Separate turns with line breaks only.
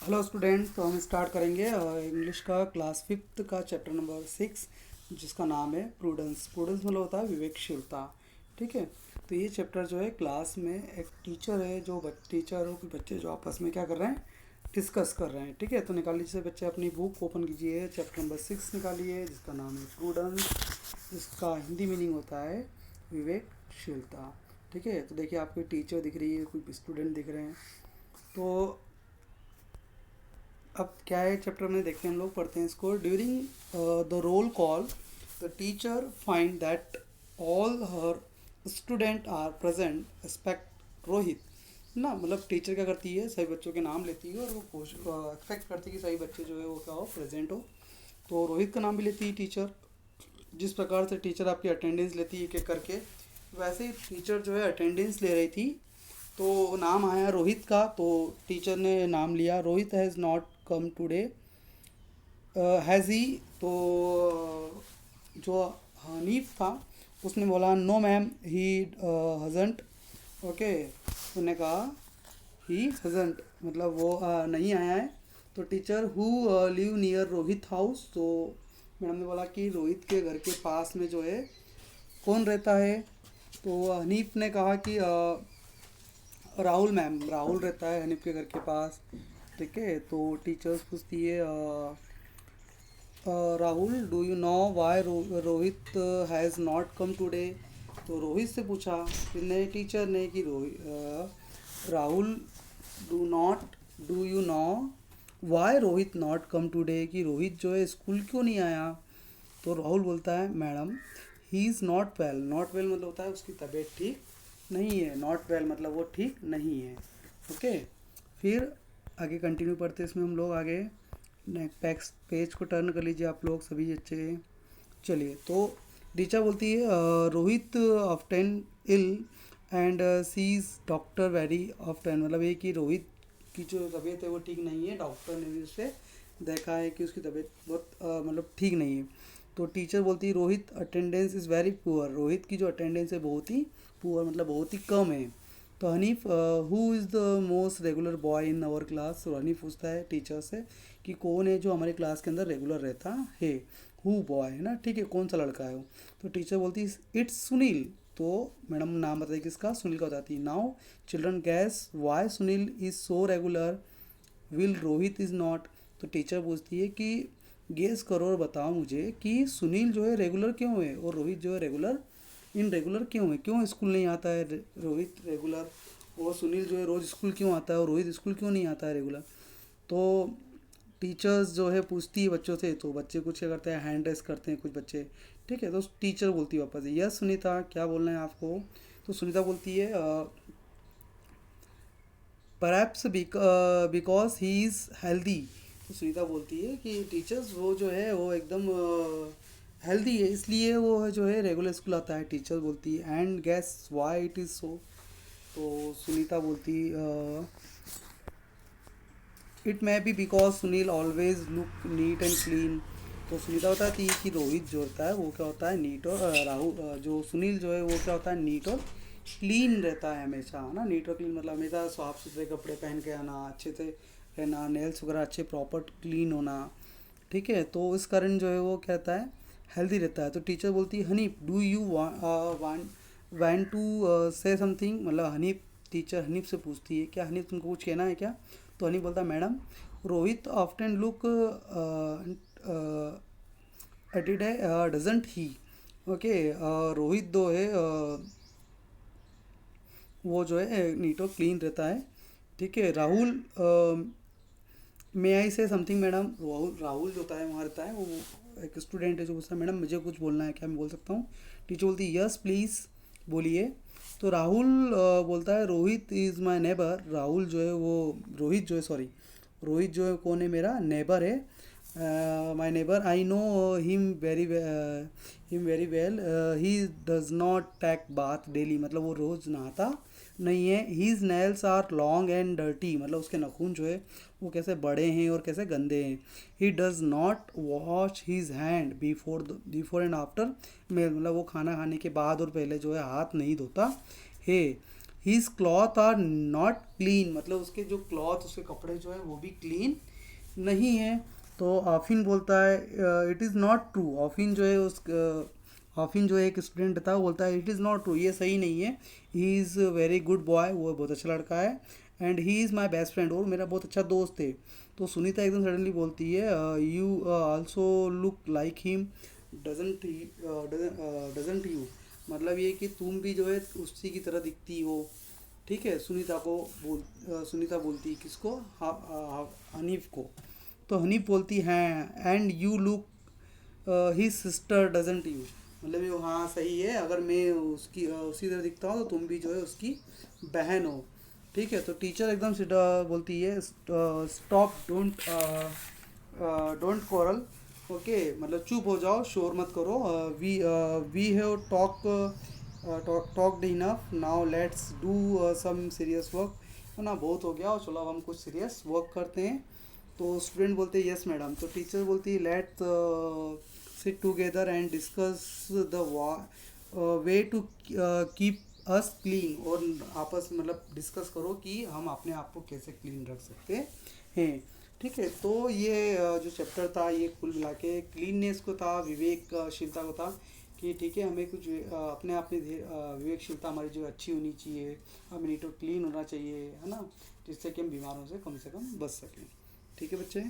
Hello student. तो हम start करेंगे इंग्लिश का क्लास फिफ्थ का चैप्टर नंबर 6, जिसका नाम है प्रूडेंस। प्रूडेंस मतलब होता है विवेकशीलता। ठीक है। तो ये चैप्टर जो है क्लास में एक टीचर है, जो टीचर हो कि बच्चे जो आपस में क्या कर रहे हैं, डिस्कस कर रहे हैं। ठीक है। तो निकाल लीजिए बच्चे अपनी बुक, ओपन कीजिए, चैप्टर नंबर 6 निकालिए, जिसका नाम है प्रूडेंस। इसका हिंदी मीनिंग होता है विवेकशीलता। ठीक है। तो देखिए आपको टीचर दिख रही है, कोई स्टूडेंट दिख रहे हैं। तो अब क्या है चैप्टर में, देखते हैं हम लोग, पढ़ते हैं इसको। During the roll call the teacher find that all her student are present expect Rohit. ना मतलब टीचर क्या करती है, सभी बच्चों के नाम लेती है और वो एक्सपेक्ट करती है कि सभी बच्चे जो है वो क्या हो, प्रेजेंट हो। तो रोहित का नाम भी लेती है टीचर। जिस प्रकार से टीचर आपकी अटेंडेंस लेती है एक एक करके, वैसे ही टीचर जो है अटेंडेंस ले रही थी। तो नाम आया रोहित का, तो टीचर ने नाम लिया, Rohit has not come today, has he. तो जो हनीफ था उसने बोला नो मैम ही हजंट। ओके। उन्होंने कहा ही हजंट मतलब वो नहीं आया है। तो teacher who live near Rohit house. तो मैडम ने बोला कि रोहित के घर के पास में जो है कौन रहता है। तो हनीफ ने कहा कि राहुल मैम, राहुल रहता है हनीफ के घर के पास। ठीक है। तो टीचर्स पूछती है Rahul do you know why Rohit has not come today. तो रोहित से पूछा फिर ने टीचर ने कि Rahul do you know why Rohit not come today, कि रोहित जो है स्कूल क्यों नहीं आया। तो राहुल बोलता है madam he is not well. Not well मतलब होता है उसकी तबीयत ठीक नहीं है। नॉट वेल मतलब वो ठीक नहीं है। ओके। फिर आगे कंटिन्यू पढ़ते हैं इसमें हम लोग आगे। नेक्स्ट पेज को टर्न कर लीजिए आप लोग सभी बच्चे। चलिए। तो रीचा बोलती है Rohit often ill and sees doctor very often. मतलब ये कि रोहित की जो तबीयत है वो ठीक नहीं है, डॉक्टर ने भी उससे देखा है कि उसकी तबीयत बहुत मतलब ठीक नहीं है। तो टीचर बोलती है Rohit attendance is very poor. Rohit की जो अटेंडेंस है बहुत ही पुअर मतलब बहुत ही कम है। तो Hanif who is the most regular boy in our class. तो हनीफ पूछता है टीचर से कि कौन है जो हमारे क्लास के अंदर रेगुलर रहता है। हु बॉय है ना, ठीक है, कौन सा लड़का है वो। तो टीचर बोलती है इट्स सुनील। तो मैडम नाम बताइए किसका, सुनील का बताती है। Now children guess why Sunil is so regular while Rohit is not. तो टीचर पूछती है कि गेस करो और बताओ मुझे कि सुनील जो है रेगुलर क्यों है और रोहित जो है रेगुलर इनरेगुलर क्यों है। क्यों स्कूल नहीं आता है रोहित रेगुलर, और सुनील जो है रोज़ स्कूल क्यों आता है और रोहित स्कूल क्यों नहीं आता है रेगुलर। तो टीचर्स जो है पूछती है बच्चों से, तो बच्चे कुछ क्या करते हैं, हैंड रेस करते हैं कुछ बच्चे। ठीक है। तो टीचर बोलती है वापस यस सुनीता क्या बोलना है आपको। तो सुनीता बोलती है perhaps because he is healthy. तो सुनीता बोलती है कि टीचर्स वो जो है वो एकदम हेल्दी है, इसलिए वो जो है रेगुलर स्कूल आता है। टीचर बोलती है and guess why it is so. तो सुनीता बोलती it may be because Sunil always look neat and clean. तो सुनीता बताती है कि रोहित जो होता है वो क्या होता है नीट, और राहुल जो सुनील जो है वो क्या होता है नीट और क्लीन रहता है हमेशा, है ना। नीट और क्लीन मतलब हमेशा साफ सुथरे कपड़े पहन के आना, अच्छे से रहना, नेल्स वगैरह अच्छे प्रॉपर क्लीन होना। ठीक है। तो इस कारण जो है वो कहता है हेल्दी रहता है। तो टीचर बोलती है honey do you want to say something. मतलब हनी, टीचर हनीफ से पूछती है क्या हनीफ तुमको कुछ कहना है क्या। तो हनी बोलता है मैडम रोहित ऑफ्टन लुक एटिड है डजेंट ही। ओके। रोहित दो है वो जो है नीट और क्लीन रहता है। ठीक है। राहुल मे आई से समथिंग। मैडम राहुल राहुल जो होता है वहाँ रहता है, वो एक स्टूडेंट है जो पूछता है मैडम मुझे कुछ बोलना है क्या, मैं बोल सकता हूँ। टीचर बोलती है यस प्लीज़ बोलिए। तो राहुल बोलता है Rohit is my neighbour. Rahul जो है वो रोहित जो है सॉरी रोहित जो है कौन है, मेरा नेबर है। My neighbour I know him very well. He does not take bath daily. मतलब वो रोज़ नहाता नहीं है। His nails are long and dirty. मतलब उसके नाखून जो है वो कैसे बड़े हैं और कैसे गंदे हैं। He does not wash his hand before and after meal. मतलब वो खाना खाने के बाद और पहले जो है हाथ नहीं धोता है। His cloth are not clean, मतलब उसके जो क्लॉथ, उसके कपड़े जो है वो भी क्लीन नहीं है। तो आफिन बोलता है इट इज़ नॉट ट्रू। आफिन जो है आफिन जो है एक स्टूडेंट था, वो बोलता है इट इज़ नॉट ट्रू, ये सही नहीं है। He is very good boy, वो बहुत अच्छा लड़का है। And he is my best friend, और मेरा बहुत अच्छा दोस्त है। तो सुनीता एकदम सडनली बोलती है you also look like him, doesn't doesn't you, मतलब ये कि तुम भी जो है उसी की तरह दिखती हो। ठीक है, सुनीता बोलती है किसको, हनीफ को। तो हनीफ बोलती हैं and you look he sister doesn't you, मतलब ये हाँ सही है, अगर मैं उसकी उसी तरह दिखता हूँ तो तुम भी जो है उसकी बहन हो। ठीक है, तो टीचर एकदम सीधा बोलती है स्टॉप, डोंट कोरल, ओके, मतलब चुप हो जाओ, शोर मत करो। We have talked enough, now let's do some serious work, है ना, बहुत हो गया और चलो अब हम कुछ सीरियस वर्क करते हैं। तो स्टूडेंट बोलते हैं यस मैडम। तो टीचर बोलती है let sit together and discuss the way to keep us clean, और आपस में मतलब डिस्कस करो कि हम अपने आप को कैसे क्लीन रख सकते हैं। ठीक है, तो ये जो चैप्टर था ये कुल मिला के क्लीननेस को था, विवेकशीलता को था, कि ठीक है हमें कुछ अपने आप में विवेकशीलता हमारी जो अच्छी होनी चाहिए, हमें नीट और क्लीन होना चाहिए, है ना, जिससे कि हम बीमारों से कम बच सकें। ठीक है बच्चे।